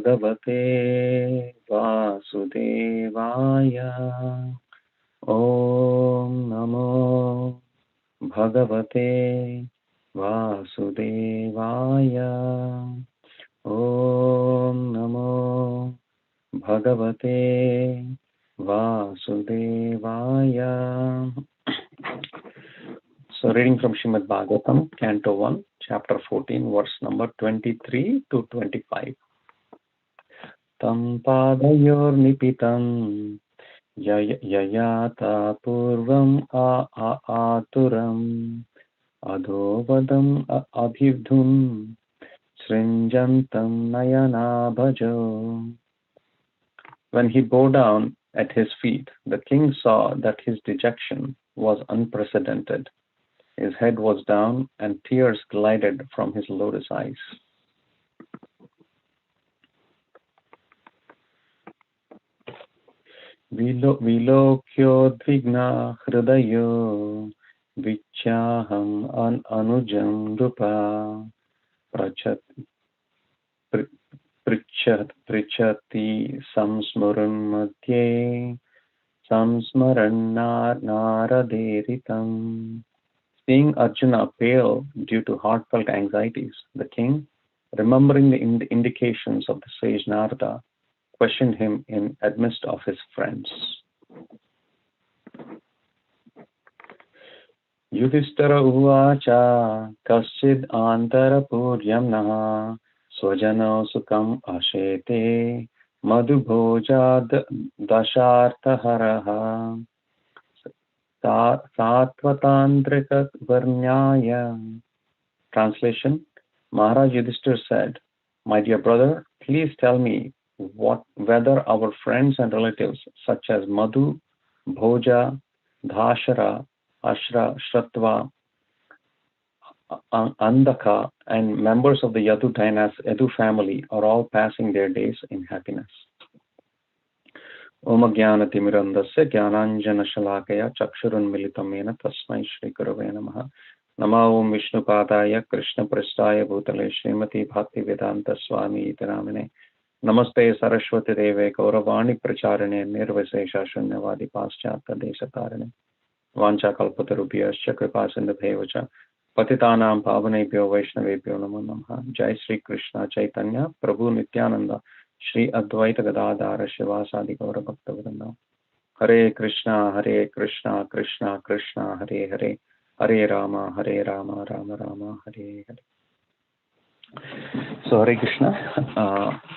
Bhagavate Vasudevaya. Om Namo Bhagavate Vasudevaya. Om Namo Bhagavate Vasudevaya. So reading from Srimad Bhagavatam, Canto 1, Chapter 14, verse number 23 to 25. Tam padayor nipitam yayata purvam aturam adovadam abhivdhum srinjantam nayana bhajo. When he bowed down at his feet, the king saw that his dejection was unprecedented. His head was down, and tears glided from his lotus eyes. Vilokyodvigna hridayo vichaham anujam rupa prichati samsmaran madhye samsmaran naraderitam. Seeing Arjuna pale due to heartfelt anxieties, the king, remembering the indications of the sage Narada, questioned him in amidst of his friends. Yudhishthira uvacha kaschid antara puryamnaha swajano sukam ashete madhubhoja dasharthaharaha Sattvatantrika Varnyaya. Translation: Maharaj Yudhishthir said, "My dear brother, please tell me whether our friends and relatives such as Madhu, Bhoja, Dhashara, Ashra, Shratva, Andaka, and members of the Yadu family are all passing their days in happiness." Om Jnanatimirandasya Jnananjana Shalakaya Chakshurunmilitam Yena Tasmai Shri Gurave Namaha. Nama Om Vishnupadaya Krishna Prasthaya Bhutale Srimati Bhakti Vedanta Swami Iti Namine. Namaste Saraswati Deve Gauravani Pracharane Nirvasesha Shunyavadi Paschatya Deshatarane. Vancha Kalpatarubhyascha Kripa Sindhubhevacha Patitanam Pavanebhyo Vaishnavebhyo Namo Namaha. Jai Shri Krishna Chaitanya Prabhu Nityananda Shri Advaita Gadadhara Shivasadi Gaura Bhakta Vrinda. Hare Krishna, Krishna Krishna, Hare Hare, Hare Rama, Rama Rama, Hare Hare. So Hare Krishna,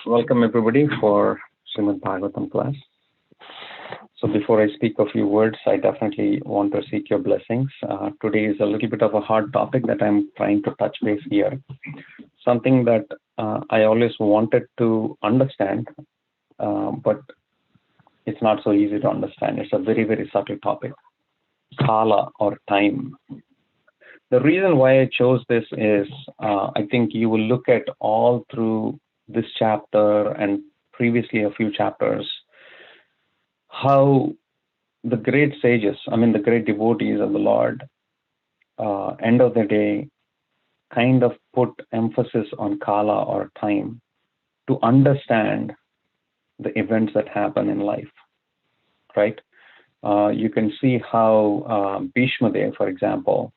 welcome everybody for Srimad Bhagavatam class. So before I speak a few words, I definitely want to seek your blessings. Today is a little bit of a hard topic that I'm trying to touch base here. Something that I always wanted to understand, but it's not so easy to understand. It's a very, very subtle topic. Kaala, or time. The reason why I chose this is I think you will look at all through this chapter and previously a few chapters, how the great sages, the great devotees of the Lord, end of the day, kind of put emphasis on Kaala, or time, to understand the events that happen in life, right? You can see how Bhishma Dev, for example,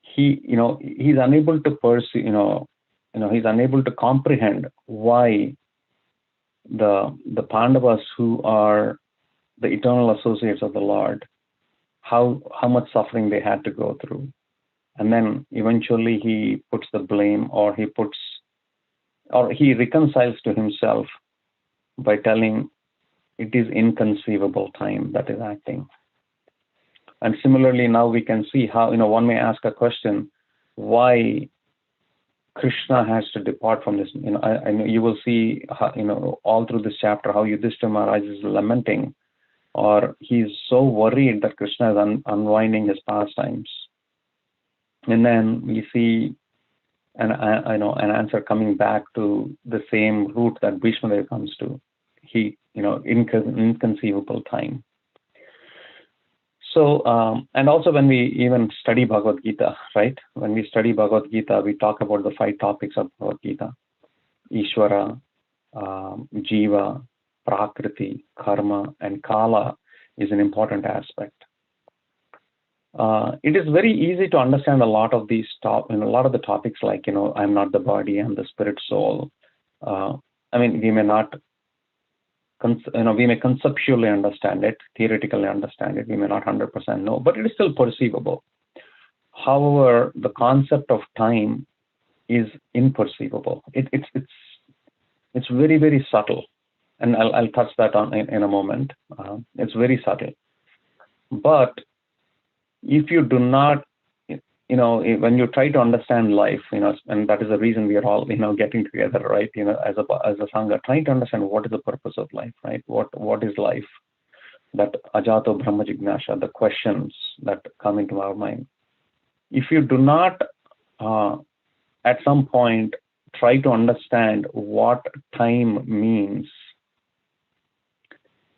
he's unable to pursue, he's unable to comprehend why the Pandavas, who are the eternal associates of the Lord, how much suffering they had to go through. And then eventually he puts the blame, or he reconciles to himself by telling it is inconceivable time that is acting. And similarly, now we can see how, one may ask a question, why Krishna has to depart from this. I know you will see, how, all through this chapter, how Yudhishthira Maharaj is lamenting, or he's so worried that Krishna is unwinding his pastimes. And then we see an answer coming back to the same route that Bhishma Dev comes to. Inconceivable time. So, and also when we even study Bhagavad-Gita, right? When we study Bhagavad-Gita, we talk about the 5 topics of Bhagavad-Gita: Ishvara, Jiva, Prakriti, Karma, and Kala is an important aspect. It is very easy to understand a lot of these a lot of the topics like, I'm not the body, I'm the spirit soul. We may not, we may conceptually understand it, theoretically understand it, we may not 100% know, but it is still perceivable. However, the concept of time is imperceivable. It's very, very subtle, and I'll touch that on in a moment. It's very subtle, but if you do not, when you try to understand life, and that is the reason we are all, getting together, right? As a sangha, trying to understand what is the purpose of life, right? What is life? That ajato brahma jignasha, the questions that come into our mind. If you do not, at some point, try to understand what time means,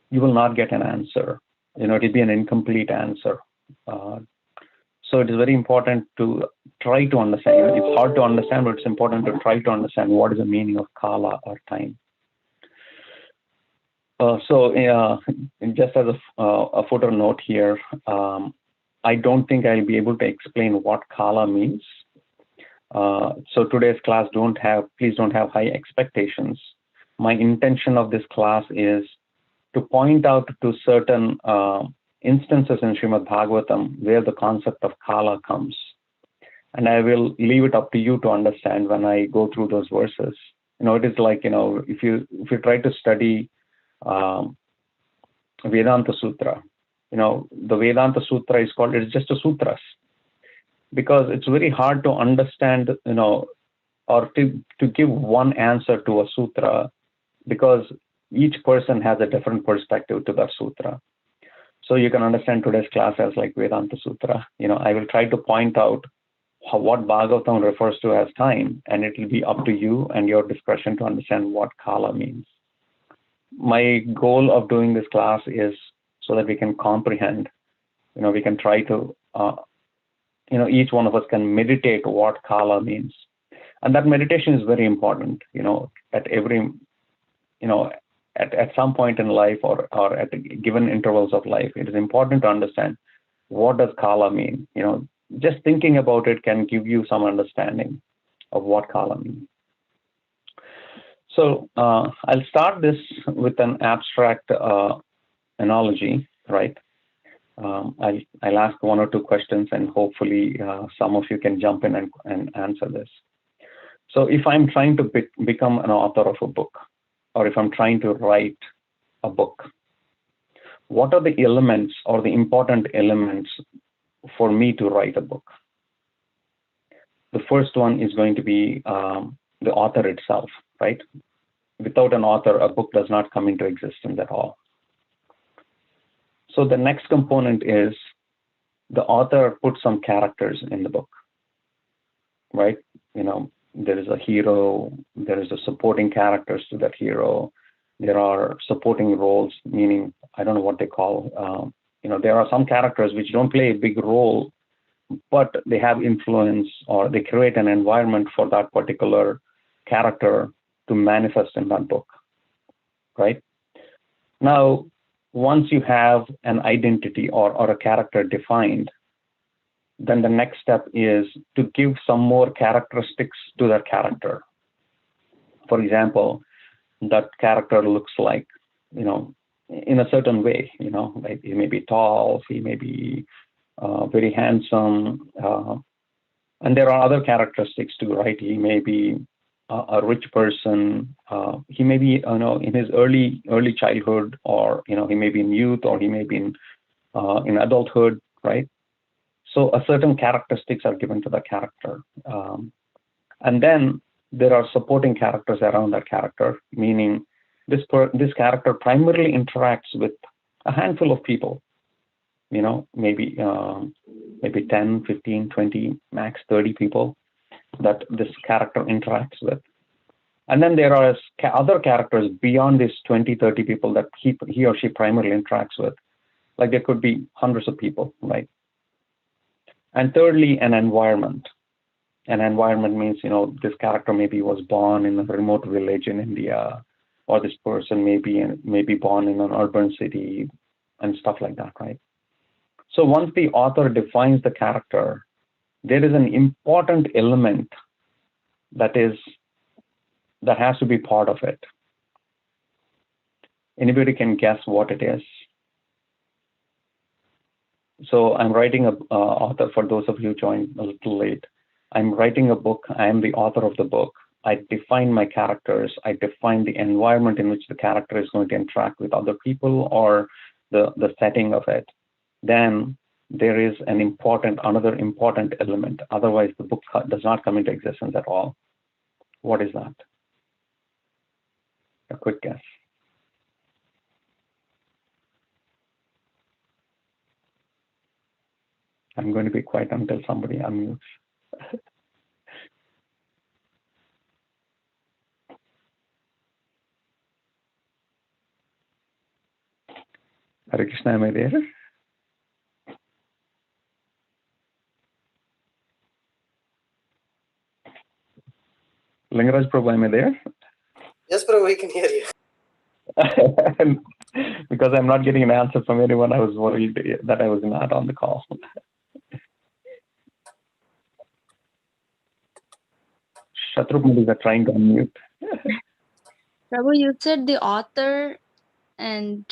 you will not get an answer. It will be an incomplete answer. So it is very important to try to understand. It's hard to understand, but it's important to try to understand what is the meaning of Kala or time. Just as a footer note here, I don't think I'll be able to explain what Kala means. So today's class, please don't have high expectations. My intention of this class is to point out to certain instances in Srimad Bhagavatam where the concept of Kala comes. And I will leave it up to you to understand when I go through those verses. It is like, if you try to study Vedanta Sutra, the Vedanta Sutra is called, it's just a sutras, because it's very hard to understand, or to give one answer to a sutra, because each person has a different perspective to that sutra. So you can understand today's class as like Vedanta Sutra. I will try to point out what Bhagavatam refers to as time, and it will be up to you and your discretion to understand what Kala means. My goal of doing this class is so that we can comprehend, we can try to, each one of us can meditate what Kala means. And that meditation is very important, at every, at some point in life or at given intervals of life. It is important to understand what does Kala mean. Just thinking about it can give you some understanding of what Kala means. So I'll start this with an abstract analogy, right? I'll ask one or two questions, and hopefully some of you can jump in and answer this. So if I'm trying to become an author of a book, or if I'm trying to write a book, what are the elements or the important elements for me to write a book? The first one is going to be the author itself, right? Without an author, a book does not come into existence at all. So the next component is the author puts some characters in the book, right? There is a hero, there is a supporting characters to that hero. There are supporting roles, meaning, I don't know what they call, there are some characters which don't play a big role, but they have influence, or they create an environment for that particular character to manifest in that book, right? Now, once you have an identity or a character defined, then the next step is to give some more characteristics to that character. For example, that character looks like, in a certain way, like he may be tall, he may be very handsome, and there are other characteristics too, right? He may be a rich person, he may be, in his early childhood, or, he may be in youth, or he may be in adulthood, right? So a certain characteristics are given to the character. And then there are supporting characters around that character, meaning this character primarily interacts with a handful of people, maybe 10, 15, 20, max 30 people that this character interacts with. And then there are other characters beyond these 20, 30 people that he or she primarily interacts with. Like there could be hundreds of people, right? And thirdly, an environment. An environment means, this character maybe was born in a remote village in India, or this person may be born in an urban city and stuff like that, right? So once the author defines the character, there is an important element that has to be part of it. Anybody can guess what it is? So I'm writing a author, for those of you who joined a little late. I'm writing a book. I am the author of the book. I define my characters. I define the environment in which the character is going to interact with other people, or the setting of it. Then there is another important element. Otherwise, the book does not come into existence at all. What is that? A quick guess. I'm going to be quiet until somebody unmutes. Hare Krishna, am I there? Lingaraj Prabhu, am I there? Yes, Prabhu, we can hear you. Because I'm not getting an answer from anyone, I was worried that I was not on the call. Shatrughan is trying to unmute. Prabhu, you said the author and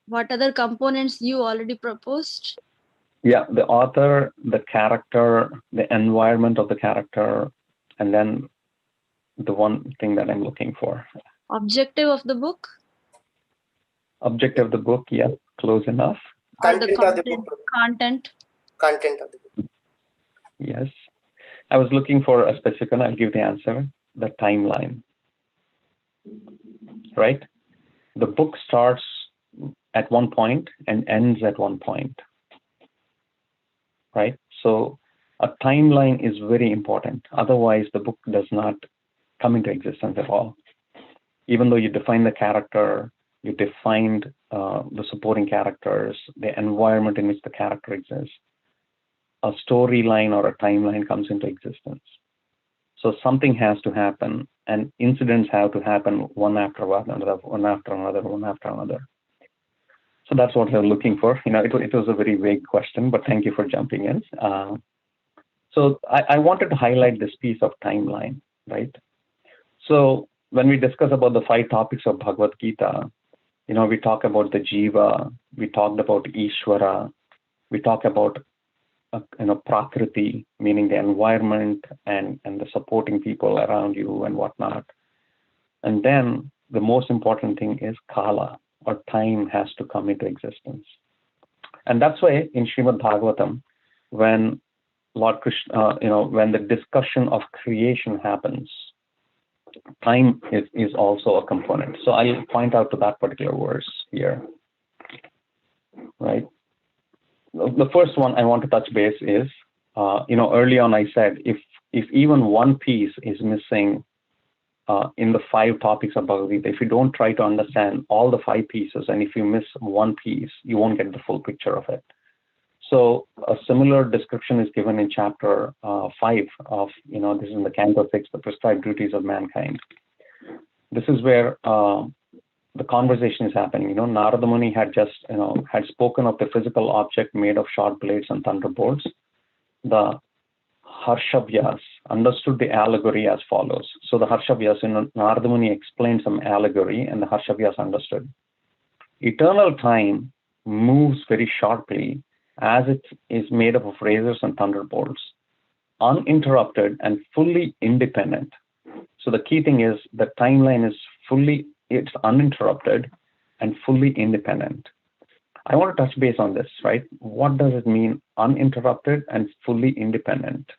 what other components you already proposed? Yeah, the author, the character, the environment of the character, and then the one thing that I'm looking for. Objective of the book? Objective of the book, yeah, close enough. Or the Content of the book. content? Content of the book. Yes. I was looking for a specific one. I'll give the answer. The timeline. Right? The book starts at one point and ends at one point. Right? So a timeline is very important. Otherwise, the book does not come into existence at all. Even though you define the character, you defined the supporting characters, the environment in which the character exists, a storyline or a timeline comes into existence. So something has to happen, and incidents have to happen one after another, one after another, one after another. So that's what we're looking for. It was a very vague question, but thank you for jumping in. So I wanted to highlight this piece of timeline, right? So when we discuss about the 5 topics of Bhagavad-Gita, we talk about the Jiva, we talked about Ishvara, we talk about Prakriti, meaning the environment and the supporting people around you and whatnot. And then the most important thing is Kaala, or time has to come into existence. And that's why in Srimad Bhagavatam, when Lord Krishna, when the discussion of creation happens, time is also a component. So I'll point out to that particular verse here, right? The first one I want to touch base is, early on I said, if even one piece is missing in the 5 topics of Bhagavad-Gita, if you don't try to understand all the 5 pieces, and if you miss one piece, you won't get the full picture of it. So a similar description is given in chapter 5 of, this is in the Canto 6, the prescribed duties of mankind. This is where the conversation is happening. Narada Muni had just, had spoken of the physical object made of short blades and thunderbolts. The Harshavyas understood the allegory as follows. So the Harshavyas, Narada Muni explained some allegory, and the Harshavyas understood. Eternal time moves very sharply as it is made up of razors and thunderbolts, uninterrupted and fully independent. So the key thing is the timeline is it's uninterrupted and fully independent. I want to touch base on this, right? What does it mean, uninterrupted and fully independent?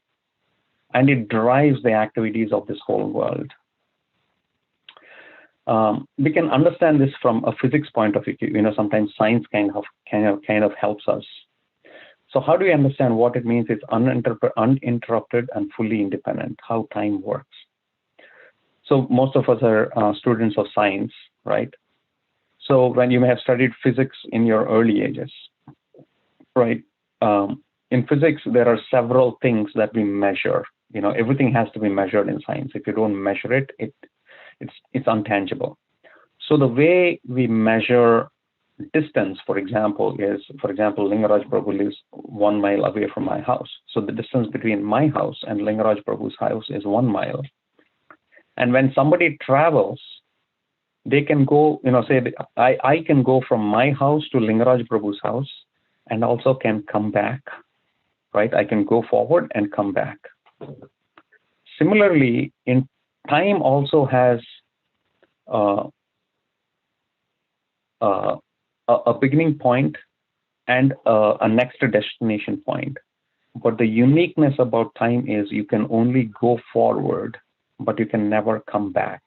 And it drives the activities of this whole world. We can understand this from a physics point of view. Sometimes science kind of helps us. So how do we understand what it means? It's uninterrupted and fully independent, how time works. So most of us are students of science, right? So when you may have studied physics in your early ages, right? In physics, there are several things that we measure. Everything has to be measured in science. If you don't measure it, It's untangible. So the way we measure distance, for example, Lingaraj Prabhu lives 1 mile away from my house. So the distance between my house and Lingaraj Prabhu's house is 1 mile. And when somebody travels, they can go, say I can go from my house to Lingaraj Prabhu's house and also can come back, right? I can go forward and come back. Similarly, in time also has a beginning point and a next destination point. But the uniqueness about time is you can only go forward, but you can never come back.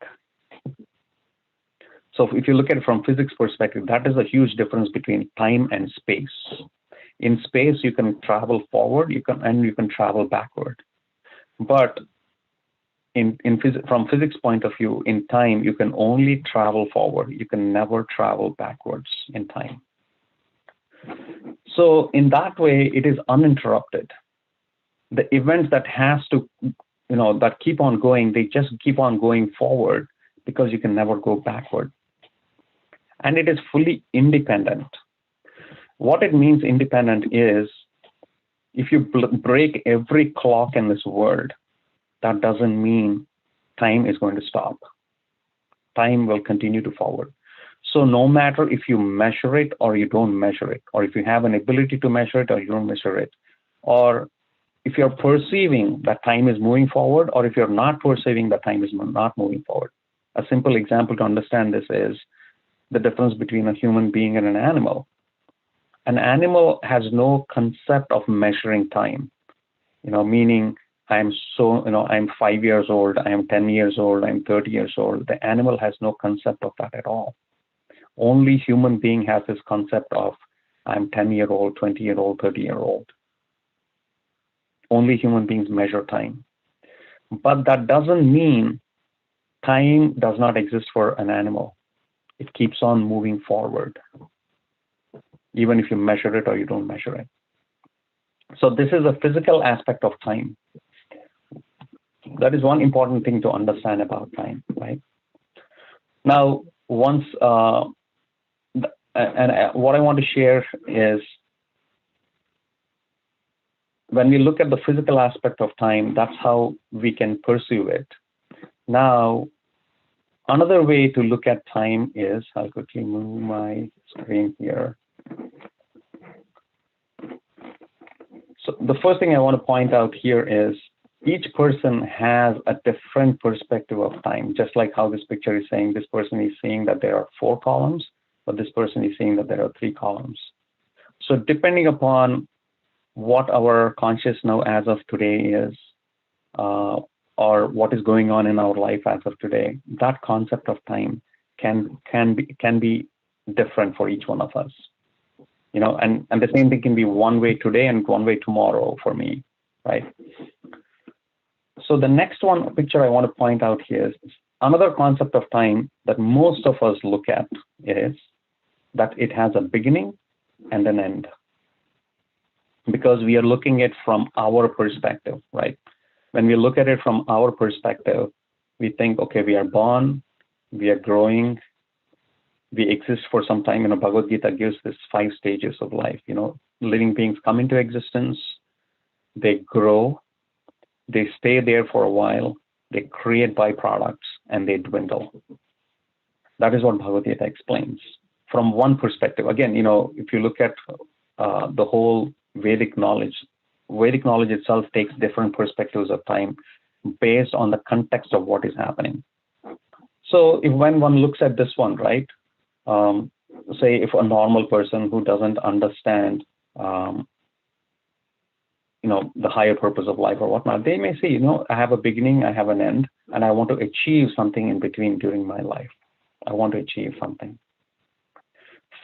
So if you look at it from physics perspective, that is a huge difference between time and space. In space, you can travel forward, you can travel backward. But from physics point of view, in time, you can only travel forward. You can never travel backwards in time. So in that way, it is uninterrupted. The events that that keep on going, they just keep on going forward because you can never go backward. And it is fully independent. What it means independent is if you break every clock in this world, that doesn't mean time is going to stop. Time will continue to forward. So no matter if you measure it or you don't measure it, or if you have an ability to measure it or you don't measure it, or if you're perceiving that time is moving forward, or if you're not perceiving that time is not moving forward. A simple example to understand this is the difference between a human being and an animal. An animal has no concept of measuring time, meaning I'm 5 years old, I am 10 years old, I'm 30 years old. The animal has no concept of that at all. Only human being has this concept of I'm 10-year-old, 20-year-old, 30-year-old. Only human beings measure time. But that doesn't mean time does not exist for an animal. It keeps on moving forward, even if you measure it or you don't measure it. So this is a physical aspect of time. That is one important thing to understand about time, right? Now, what I want to share is when we look at the physical aspect of time, that's how we can perceive it. Now, another way to look at time is, I'll quickly move my screen here. So the first thing I want to point out here is each person has a different perspective of time, just like how this picture is saying this person is seeing that there are 4 columns, but this person is seeing that there are 3 columns. So depending upon what our conscious now as of today is, or what is going on in our life as of today, that concept of time can be different for each one of us. And the same thing can be one way today and one way tomorrow for me, right? So the next picture I want to point out here is another concept of time that most of us look at is that it has a beginning and an end, because we are looking at it from our perspective, right? When we look at it from our perspective, we think, okay, we are born, we are growing, we exist for some time. Bhagavad-Gita gives this 5 stages of life. Living beings come into existence, they grow, they stay there for a while, they create byproducts, and they dwindle. That is what Bhagavad-Gita explains from one perspective. Again, if you look at the whole Vedic knowledge itself takes different perspectives of time based on the context of what is happening. So when one looks at this one, right, say if a normal person who doesn't understand, the higher purpose of life or whatnot, they may say, I have a beginning, I have an end, and I want to achieve something in between during my life. I want to achieve something.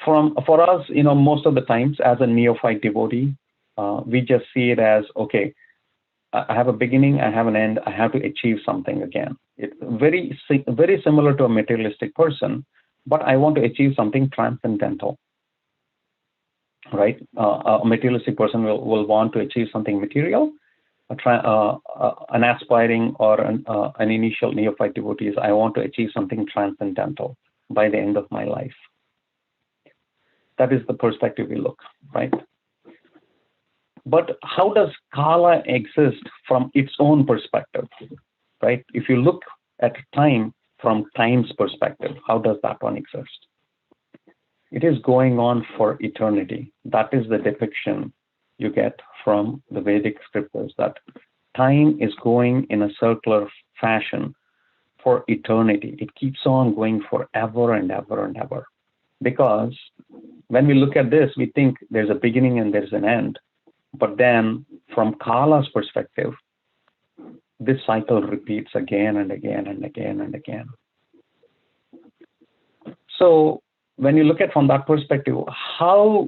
For us, most of the times as a neophyte devotee, we just see it as, okay, I have a beginning, I have an end, I have to achieve something again. It's very similar to a materialistic person, but I want to achieve something transcendental, right? A materialistic person will want to achieve something material, an aspiring or an initial neophyte devotee is, I want to achieve something transcendental by the end of my life. That is the perspective we look, right? But how does Kaala exist from its own perspective, right? If you look at time from time's perspective, how does that one exist? It is going on for eternity. That is the depiction you get from the Vedic scriptures, that time is going in a circular fashion for eternity. It keeps on going forever and ever and ever. Because when we look at this, we think there's a beginning and there's an end. But then from Kaala's perspective, this cycle repeats again and again and again and again. So when you look at from that perspective, how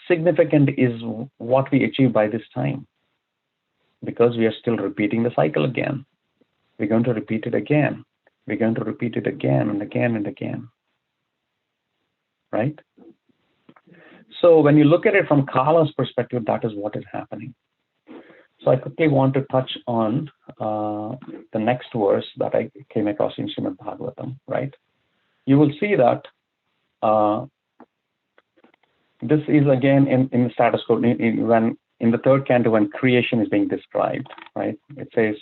significant is what we achieve by this time? Because we are still repeating the cycle again. We're going to repeat it again. We're going to repeat it again and again and again. Right? So when you look at it from Kaala's perspective, that is what is happening. So I quickly want to touch on the next verse that I came across in Srimad Bhagavatam, right? You will see that this is again in the status quo, when in the third canto, when creation is being described, right? It says,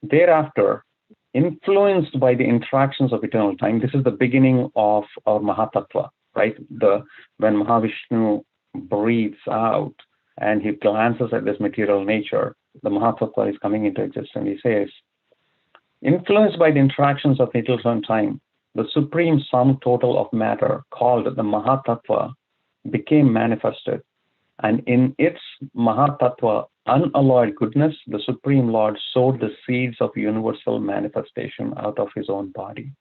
thereafter, influenced by the interactions of eternal time, this is the beginning of our Mahatattva, right? When Mahavishnu breathes out and he glances at this material nature, the Mahatattva is coming into existence. He says, influenced by the interactions of eternal time, the supreme sum total of matter, called the Mahatattva, became manifested. And in its Mahatattva, unalloyed goodness, the Supreme Lord sowed the seeds of universal manifestation out of his own body.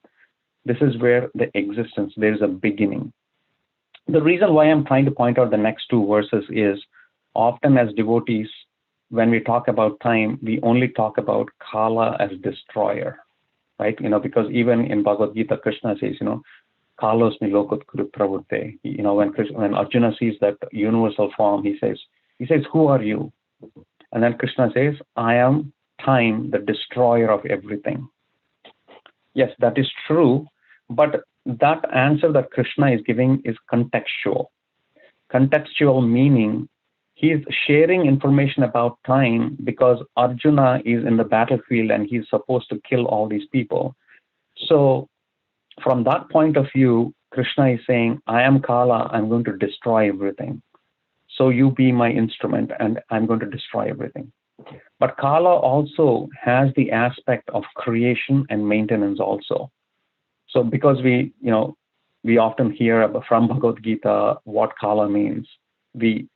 This is where the existence, there is a beginning. The reason why I'm trying to point out the next two verses is, often as devotees, when we talk about time, we only talk about Kaala as destroyer, right? Because even in Bhagavad-Gita, Krishna says, Kalosmi lokut kuru pravurte. When Arjuna sees that universal form, he says, who are you? And then Krishna says, I am time, the destroyer of everything. Yes, that is true, but that answer that Krishna is giving is contextual. Contextual meaning he is sharing information about time because Arjuna is in the battlefield and he's supposed to kill all these people. So from that point of view, Krishna is saying, I am Kaala, I'm going to destroy everything. So you be my instrument and I'm going to destroy everything. But Kaala also has the aspect of creation and maintenance also. So because we often hear from Bhagavad-Gita what Kaala means, we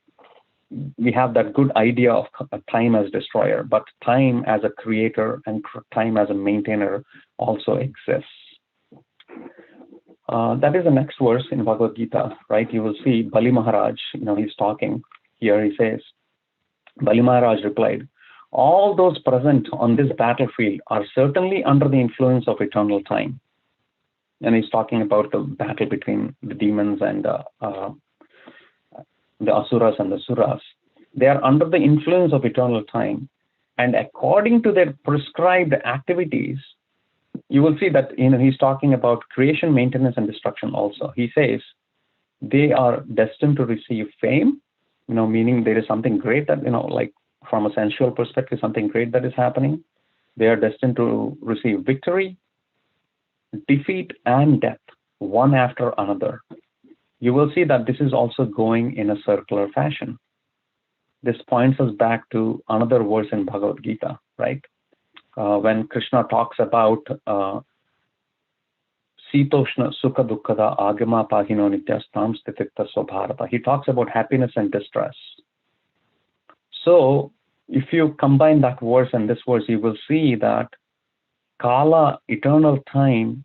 have that good idea of time as destroyer, but time as a creator and time as a maintainer also exists. That is the next verse in Bhagavad-Gita, right? You will see Bali Maharaj, he's talking here. He says, Bali Maharaj replied, all those present on this battlefield are certainly under the influence of eternal time. And he's talking about the battle between the demons and the asuras and the suras. They are under the influence of eternal time. And according to their prescribed activities, you will see that he's talking about creation, maintenance, and destruction also. He says they are destined to receive fame, meaning there is something great that, like from a sensual perspective, something great that is happening. They are destined to receive victory, defeat, and death, one after another. You will see that this is also going in a circular fashion. This points us back to another verse in Bhagavad-Gita, right? When Krishna talks about Sitoshna Sukha Dukkada Agama Pahino Nityastam Stititta Swabharata, he talks about happiness and distress. So if you combine that verse and this verse, you will see that Kaala, eternal time,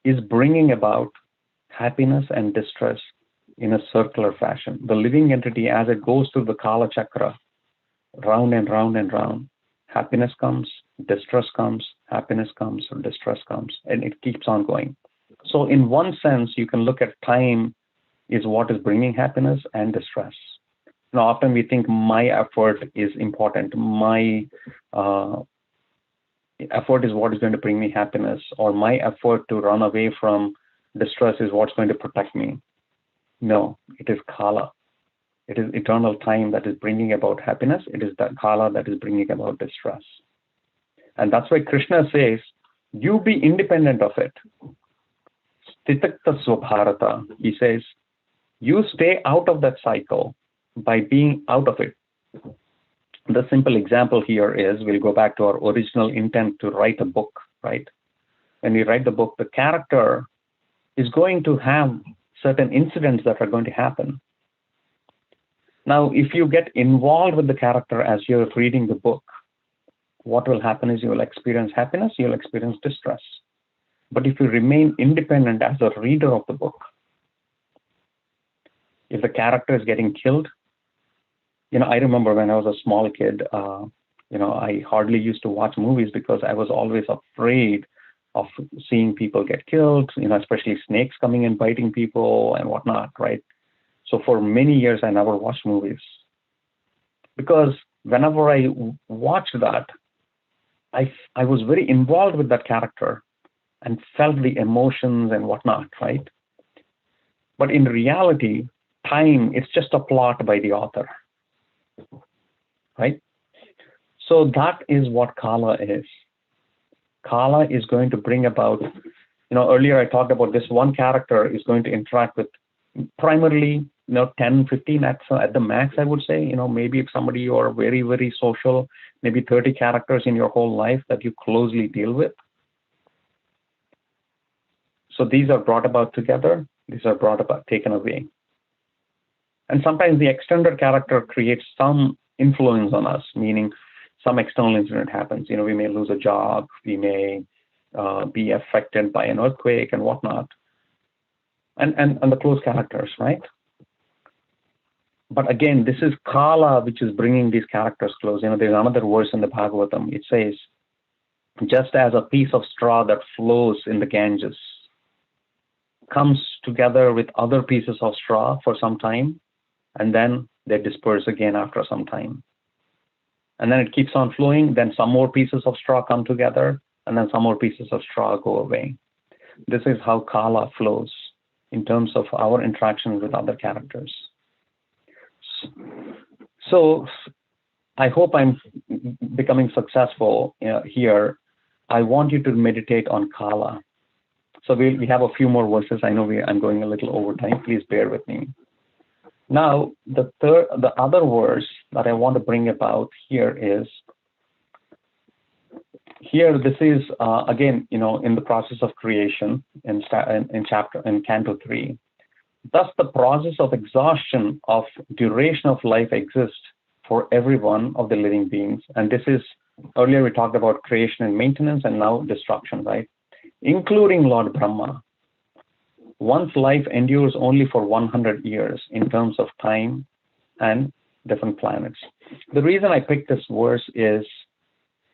is bringing about happiness and distress in a circular fashion. The living entity, as it goes through the Kaala Chakra, round and round and round, happiness comes, distress comes, happiness comes, or distress comes, and it keeps on going. So in one sense, you can look at time is what is bringing happiness and distress. often we think my effort is important. My effort is what is going to bring me happiness, or my effort to run away from distress is what's going to protect me. No, it is Kaala. It is eternal time that is bringing about happiness. It is the Kaala that is bringing about distress. And that's why Krishna says, you be independent of it. Stitakta Swabharata. He says, you stay out of that cycle by being out of it. The simple example here is, we'll go back to our original intent to write a book, right? When we write the book, the character is going to have certain incidents that are going to happen. Now, if you get involved with the character as you're reading the book, what will happen is you will experience happiness, you'll experience distress. But if you remain independent as a reader of the book, if the character is getting killed, I remember when I was a small kid, I hardly used to watch movies because I was always afraid of seeing people get killed, especially snakes coming and biting people and whatnot, right? So for many years, I never watched movies. Because whenever I watched that, I was very involved with that character and felt the emotions and whatnot, right? But in reality, time, it's just a plot by the author, right? So that is what Kaala is. Kaala is going to bring about, earlier I talked about this one character is going to interact with primarily, 10, 15 at the max, I would say. Maybe if somebody you are very, very social, maybe 30 characters in your whole life that you closely deal with. So these are brought about together. These are brought about, taken away. And sometimes the extended character creates some influence on us, meaning some external incident happens. We may lose a job, we may be affected by an earthquake and whatnot. And the close characters, right? But again, this is Kaala, which is bringing these characters close. There's another verse in the Bhagavatam. It says, just as a piece of straw that flows in the Ganges comes together with other pieces of straw for some time, and then they disperse again after some time. And then it keeps on flowing, then some more pieces of straw come together, and then some more pieces of straw go away. This is how Kaala flows in terms of our interaction with other characters. So I hope I'm becoming successful here. I want you to meditate on Kaala. So we have a few more verses. I know I'm going a little over time. Please bear with me. Now, the other verse that I want to bring about here is, this is, again, in the process of creation in Canto 3. Thus, the process of exhaustion of duration of life exists for every one of the living beings. And this is, earlier we talked about creation and maintenance, and now destruction, right? Including Lord Brahma. One's life endures only for 100 years in terms of time and different planets. The reason I picked this verse is,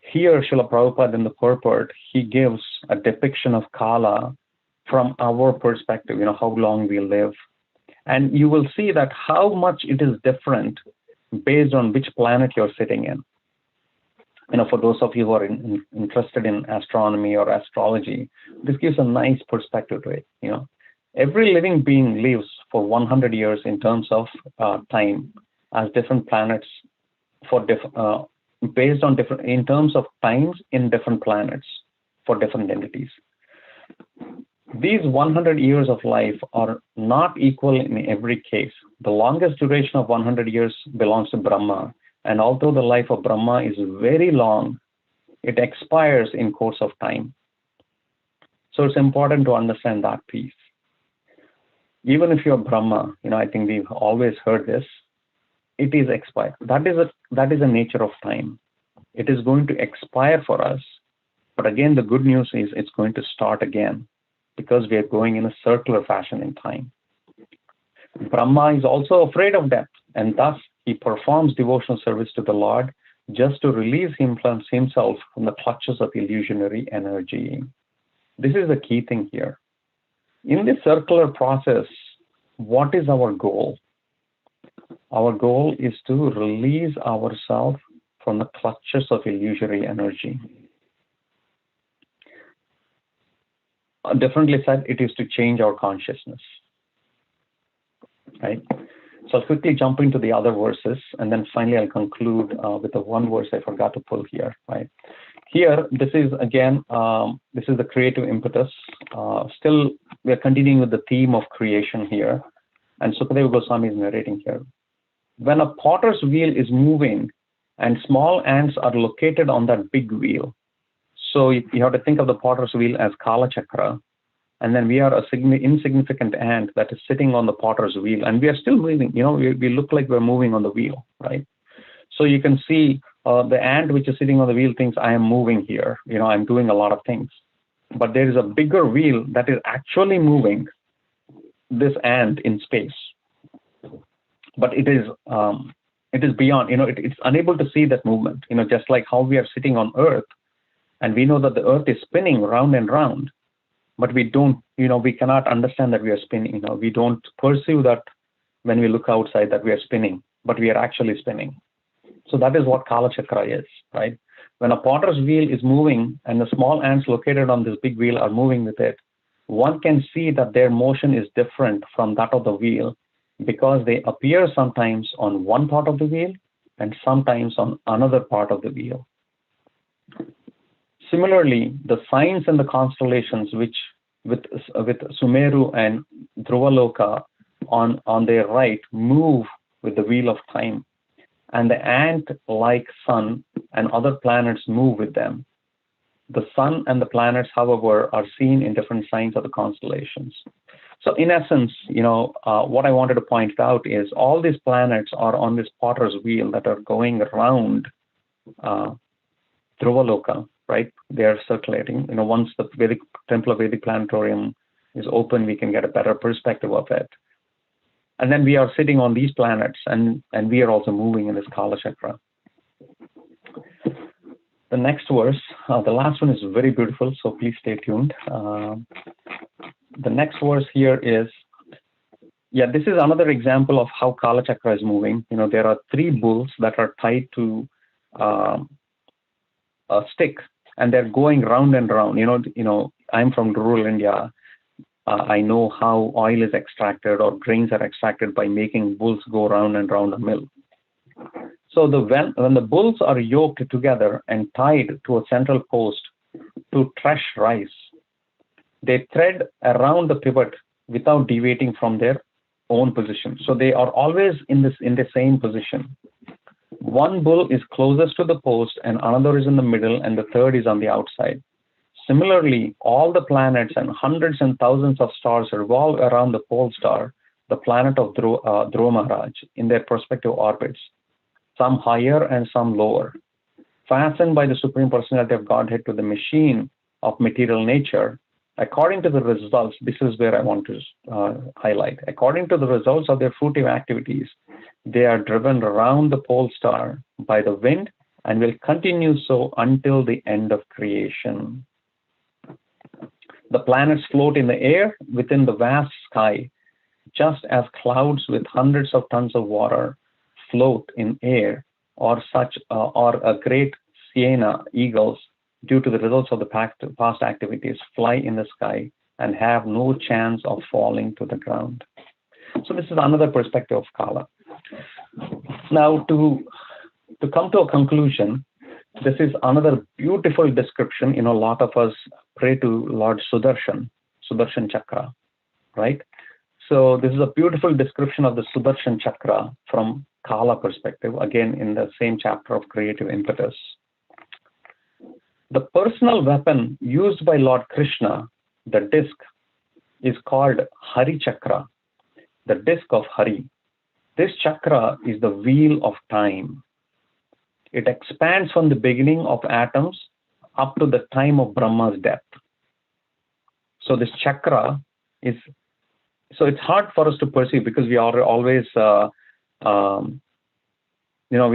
here Srila Prabhupada in the purport, he gives a depiction of Kaala from our perspective, how long we live. And you will see that how much it is different based on which planet you're sitting in. For those of you who are interested in astronomy or astrology, this gives a nice perspective to it. Every living being lives for 100 years in terms of time, as different planets based on in terms of times in different planets for different entities. These 100 years of life are not equal in every case. The longest duration of 100 years belongs to Brahma. And although the life of Brahma is very long, it expires in course of time. So it's important to understand that piece. Even if you're Brahma, I think we've always heard this, it is expired. That is the nature of time. It is going to expire for us. But again, the good news is it's going to start again, because we are going in a circular fashion in time. Brahma is also afraid of death, and thus he performs devotional service to the Lord just to release himself from the clutches of illusionary energy. This is the key thing here. In this circular process, what is our goal? Our goal is to release ourselves from the clutches of illusory energy. Differently said, it is to change our consciousness, right? So I'll quickly jump into the other verses, and then finally I'll conclude with the one verse I forgot to pull here, right? Here, this is again, this is the creative impetus. Still, we are continuing with the theme of creation here, and Sukadeva Goswami is narrating here. When a potter's wheel is moving and small ants are located on that big wheel, so you have to think of the potter's wheel as Kaala Chakra, and then we are a insignificant ant that is sitting on the potter's wheel, and we are still moving. You know, we look like we're moving on the wheel, right? So you can see the ant which is sitting on the wheel thinks, I am moving here. You know, I'm doing a lot of things. But there is a bigger wheel that is actually moving this ant in space. But it is beyond, you know, it's unable to see that movement, you know, just like how we are sitting on Earth, and we know that the Earth is spinning round and round, but we don't, you know, we cannot understand that we are spinning. You know, we don't perceive that when we look outside that we are spinning, but we are actually spinning. So that is what Kaala Chakra is, right? When a potter's wheel is moving and the small ants located on this big wheel are moving with it, one can see that their motion is different from that of the wheel, because they appear sometimes on one part of the wheel and sometimes on another part of the wheel. Similarly, the signs and the constellations, which with Sumeru and Dhruvaloka on their right, move with the wheel of time, and the ant-like sun and other planets move with them. The sun and the planets, however, are seen in different signs of the constellations. So in essence, you know, what I wanted to point out is all these planets are on this potter's wheel that are going around Dhruvaloka, right? They are circulating. You know, once the Vedic Temple of Vedic Planetarium is open, we can get a better perspective of it. And then we are sitting on these planets, and we are also moving in this Kaala Chakra. The next verse, the last one is very beautiful, so please stay tuned. The next verse here is, yeah, this is another example of how Kaala Chakra is moving. You know, there are 3 bulls that are tied to a stick, and they're going round and round. You know, I'm from rural India. I know how oil is extracted or grains are extracted by making bulls go round and round a mill. So when the bulls are yoked together and tied to a central post to thresh rice, they thread around the pivot without deviating from their own position. So they are always in the same position. One bull is closest to the post, and another is in the middle, and the third is on the outside. Similarly, all the planets and hundreds and thousands of stars revolve around the pole star, the planet of Dhruva Maharaj, in their respective orbits, some higher and some lower. Fastened by the Supreme Personality of Godhead to the machine of material nature, according to the results, this is where I want to highlight. According to the results of their fruitive activities, they are driven around the pole star by the wind and will continue so until the end of creation. The planets float in the air within the vast sky, just as clouds with hundreds of tons of water float in air, or a great sienna eagles, due to the results of the past activities, fly in the sky and have no chance of falling to the ground. So this is another perspective of Kaala. Now, to come to a conclusion, this is another beautiful description. You know, a lot of us pray to Lord Sudarshan Chakra, right? So this is a beautiful description of the Sudarshan Chakra from Kaala perspective, again in the same chapter of creative impetus. The personal weapon used by Lord Krishna, the disc, is called Hari Chakra, the disc of Hari. This chakra is the wheel of time. It expands from the beginning of atoms up to the time of Brahma's death. So this chakra is, so it's hard for us to perceive, because we are always, we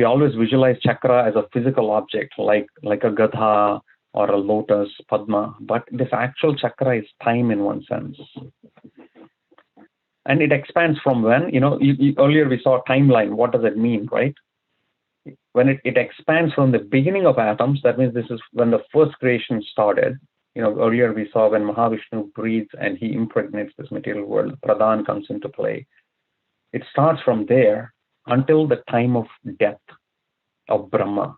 always visualize chakra as a physical object, like a gadha or a lotus, Padma, but this actual chakra is time in one sense. And it expands from when, earlier we saw a timeline. What does it mean, right? When it expands from the beginning of atoms, that means this is when the first creation started. Earlier we saw when Mahavishnu breathes and he impregnates this material world, Pradhan comes into play. It starts from there until the time of death of Brahma.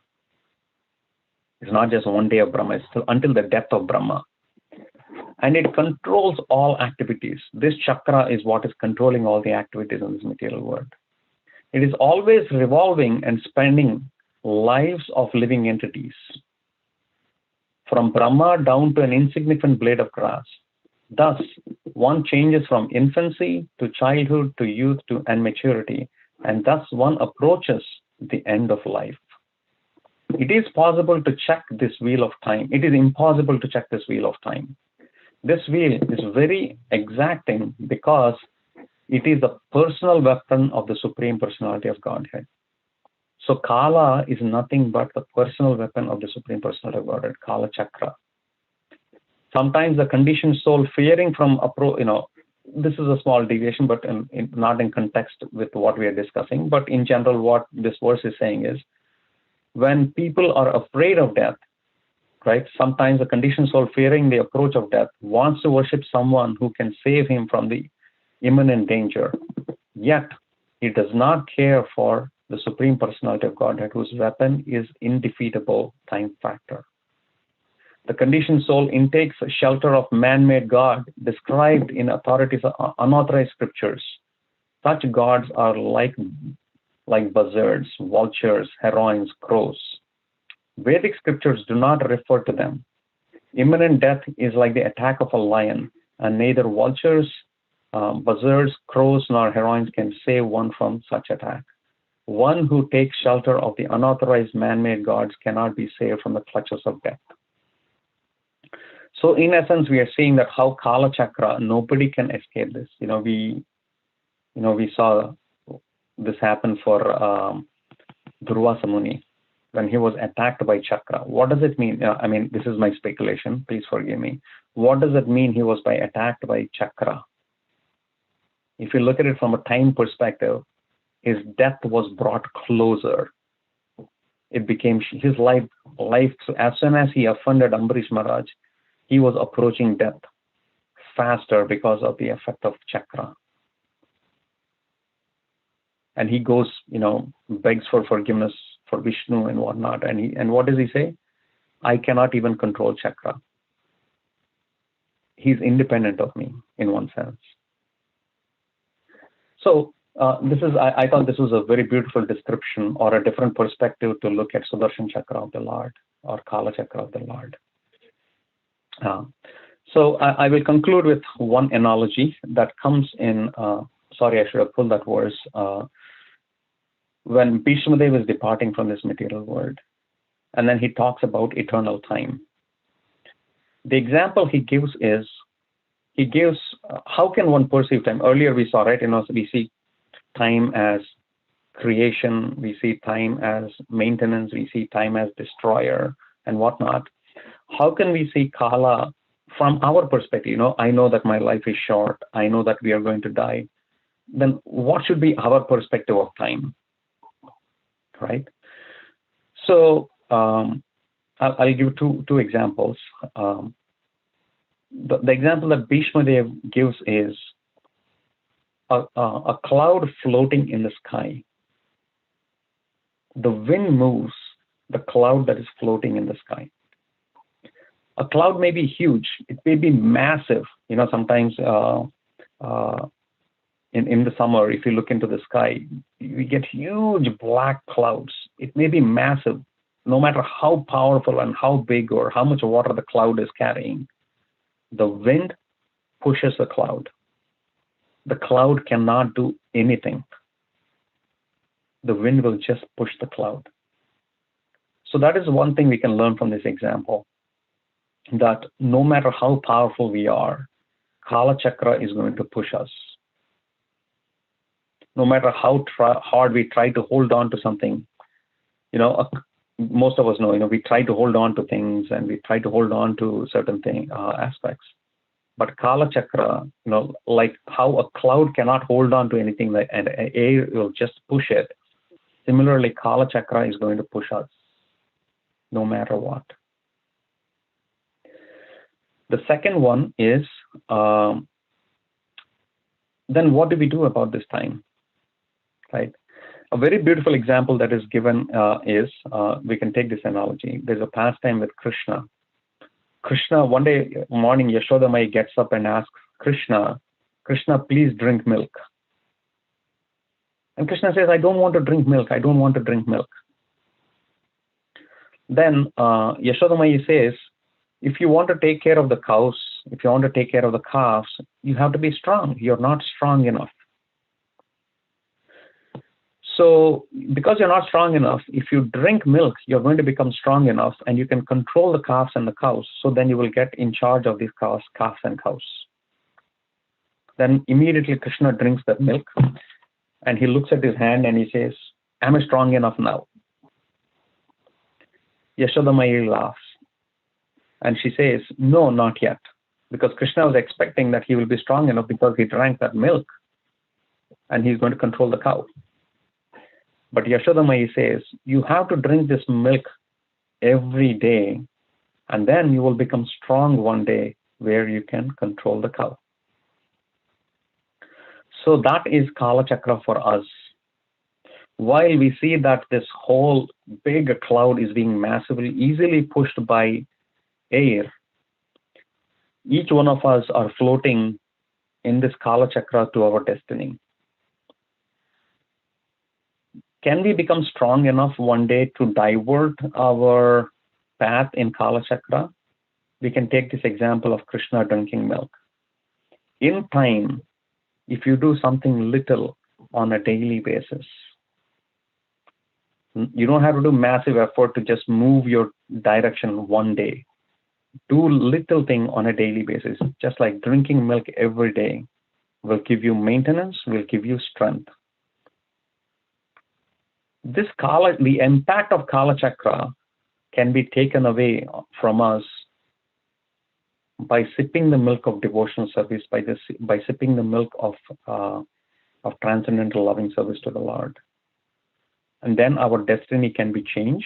It's not just one day of Brahma, it's until the death of Brahma. And it controls all activities. This chakra is what is controlling all the activities in this material world. It is always revolving and spanning lives of living entities. From Brahma down to an insignificant blade of grass. Thus, one changes from infancy to childhood to youth and maturity, and thus one approaches the end of life. It is possible to check this wheel of time. It is impossible to check this wheel of time. This wheel is very exacting because it is the personal weapon of the Supreme Personality of Godhead. So Kaala is nothing but the personal weapon of the Supreme Personality of Godhead, Kaala Chakra. Sometimes the conditioned soul fearing from, this is a small deviation, but not in context with what we are discussing. But in general, what this verse is saying is, when people are afraid of death, right? Sometimes the conditioned soul fearing the approach of death wants to worship someone who can save him from the imminent danger. Yet, he does not care for the Supreme Personality of Godhead, whose weapon is indefeatable time factor. The conditioned soul intakes shelter of man-made God described in unauthorized scriptures. Such gods are like buzzards, vultures, heroines, crows. Vedic scriptures do not refer to them. Imminent death is like the attack of a lion, and neither vultures, buzzards, crows, nor heroines can save one from such attack. One who takes shelter of the unauthorized man-made gods cannot be saved from the clutches of death. So in essence, we are seeing that how Kaala Chakra, nobody can escape this. We saw this happen for Durvasa Muni when he was attacked by Chakra. What does it mean? This is my speculation. Please forgive me. What does it mean he was attacked by Chakra? If you look at it from a time perspective, his death was brought closer. It became his life. So as soon as he offended Ambarish Maharaj, he was approaching death faster because of the effect of Chakra. And he goes, begs for forgiveness for Vishnu and whatnot. And what does he say? I cannot even control Chakra. He's independent of me in one sense. So I thought this was a very beautiful description or a different perspective to look at Sudarshan Chakra of the Lord or Kaala Chakra of the Lord. So I will conclude with one analogy that comes in, sorry, I should have pulled that verse. When Bhishma Dev is departing from this material world, and then he talks about eternal time. The example he gives is, how can one perceive time? Earlier we saw, right, we see time as creation, we see time as maintenance, we see time as destroyer and whatnot. How can we see Kaala from our perspective? I know that my life is short. I know that we are going to die. Then what should be our perspective of time? Right? So I'll give two examples. The example that Bhishma Dev gives is a cloud floating in the sky. The wind moves the cloud that is floating in the sky. A cloud may be huge. It may be massive. Sometimes in the summer, if you look into the sky, we get huge black clouds. It may be massive, no matter how powerful and how big or how much water the cloud is carrying. The wind pushes the cloud. The cloud cannot do anything. The wind will just push the cloud. So that is one thing we can learn from this example, that no matter how powerful we are, Kaala Chakra is going to push us. No matter how hard we try to hold on to something, most of us know, we try to hold on to things and we try to hold on to certain aspects. But Kala Chakra, like how a cloud cannot hold on to anything, and air will just push it. Similarly, Kala Chakra is going to push us, no matter what. The second one is, then what do we do about this time, right? A very beautiful example that is given is, we can take this analogy. There's a pastime with Krishna. Krishna, one day morning, Yashoda Mai gets up and asks Krishna, please drink milk. And Krishna says, I don't want to drink milk. I don't want to drink milk. Then Yashoda Mai says, if you want to take care of the cows, if you want to take care of the calves, you have to be strong. You're not strong enough. So because you're not strong enough, if you drink milk, you're going to become strong enough and you can control the calves and the cows. So then you will get in charge of these calves and cows. Then immediately Krishna drinks that milk and he looks at his hand and he says, am I strong enough now? Yashoda Mai laughs and she says, no, not yet. Because Krishna was expecting that he will be strong enough because he drank that milk and he's going to control the cow. But Yashoda Mai says, you have to drink this milk every day, and then you will become strong one day where you can control the cow. So that is Kala Chakra for us. While we see that this whole big cloud is being massively, easily pushed by air, each one of us are floating in this Kala Chakra to our destiny. Can we become strong enough one day to divert our path in Kala Chakra? We can take this example of Krishna drinking milk. In time, if you do something little on a daily basis, you don't have to do massive effort to just move your direction one day. Do little thing on a daily basis, just like drinking milk every day will give you maintenance, will give you strength. This Kala, the impact of Kala Chakra can be taken away from us by sipping the milk of devotional service, by sipping the milk of transcendental loving service to the Lord. And then our destiny can be changed.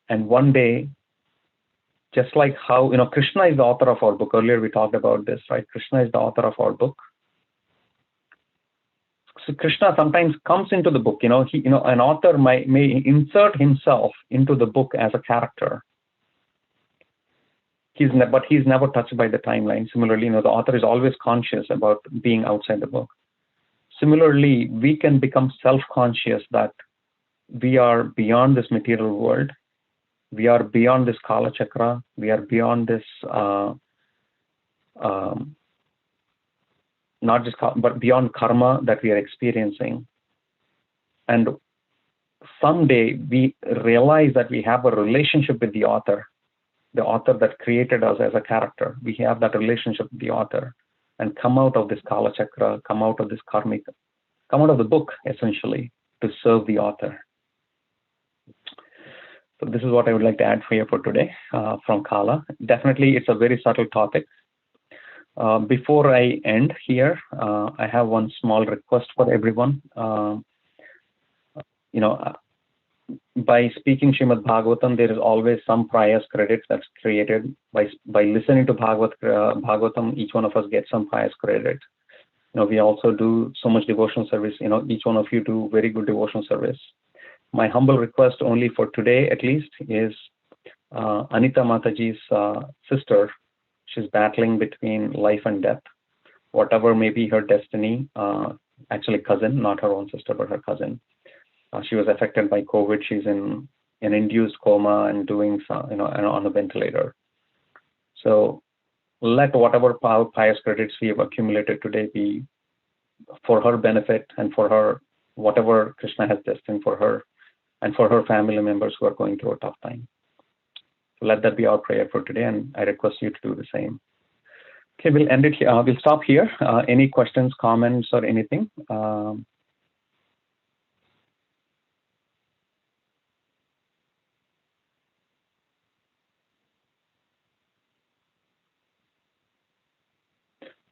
And one day, just like how, Krishna is the author of our book. Earlier we talked about this, right? Krishna is the author of our book. So Krishna sometimes comes into the book, an author may insert himself into the book as a character. But he's never touched by the timeline. Similarly, the author is always conscious about being outside the book. Similarly, we can become self-conscious that we are beyond this material world. We are beyond this Kala Chakra. We are beyond this, not just, but beyond karma that we are experiencing. And someday we realize that we have a relationship with the author that created us as a character. We have that relationship with the author and come out of this Kala Chakra, come out of this karmic, come out of the book, essentially, to serve the author. So this is what I would like to add for you for today from Kaala. Definitely, it's a very subtle topic. Before I end here, I have one small request for everyone. By speaking Srimad Bhagavatam, there is always some prior credits that's created. By listening to Bhagavatam, each one of us gets some prior credit. We also do so much devotional service. Each one of you do very good devotional service. My humble request only for today, at least, is Anita Mataji's sister. She's battling between life and death. Whatever may be her destiny, actually cousin, not her own sister, but her cousin. She was affected by COVID. She's in an induced coma and doing on a ventilator. So let whatever pious credits we have accumulated today be for her benefit and for her, whatever Krishna has destined for her and for her family members who are going through a tough time. So let that be our prayer for today, and I request you to do the same. Okay, we'll end it here. We'll stop here. Any questions, comments, or anything?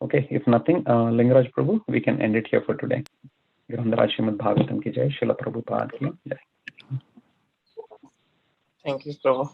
Okay, if nothing, Lingaraj Prabhu, we can end it here for today. Grandharaj Srimad Bhagavatam ki jai, Srila Prabhupada ki jai. Thank you, Prabhu.